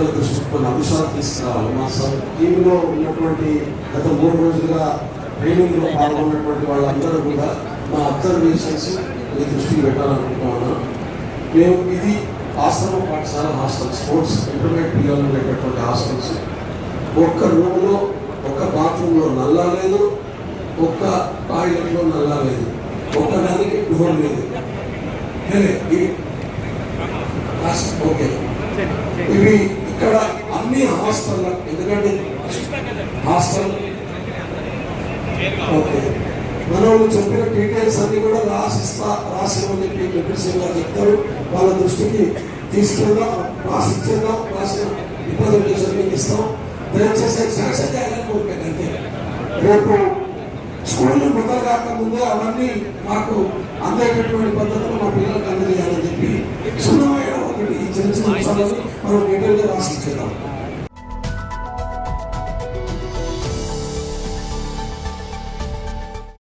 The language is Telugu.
పిల్లల దృష్టికి కొన్ని అంశాలు తీసుకురావాలి. మా టీంలో ఉన్నటువంటి గత 3 రోజులుగా ట్రైనింగ్లో పాల్గొన్నటువంటి వాళ్ళందరూ కూడా మా అబ్జర్వేషన్స్ మీ దృష్టికి పెట్టాలనుకుంటున్నాను. మేము ఇది ఆశ్రమ పాఠశాల హాస్టల్, స్పోర్ట్స్ ఇంటర్మీడియట్ పిల్లలు ఉండేటటువంటి హాస్టల్స్. ఒక్క రూమ్లో, ఒక్క బాత్రూంలో నల్లా లేదు, ఒక్క టాయిలెట్లో నల్లా లేదు, ఒక్క దానికి డోర్ లేదు. ఓకే, ఇవి ఇక్కడ అన్ని హాస్టల్, ఎందుకంటే హాస్టల్ ఓకే మనం చెప్పిన డీటెయిల్స్ అన్ని కూడా రాసిమని చెప్పి డిప్యూటీ గారు చెప్తారు. వాళ్ళ దృష్టికి తీసుకెళ్దాం, రాసిచ్చేద్దాం, రాసిన రిప్రజెంటేషన్ మీకు ఇస్తాం. దయచేసి శాంక్షన్ చేయాలని కోరుకుంటే అంతే. రేపు స్కూళ్ళు మొదలు కాకముందే అవన్నీ మాకు అందేటటువంటి పద్ధతులు మా పిల్లలకు అందజేయాలని చెప్పి 01 ఈ చిన్న చిన్న అంశాలని మనం డీటెయిల్గా రాసిచ్చేద్దాం.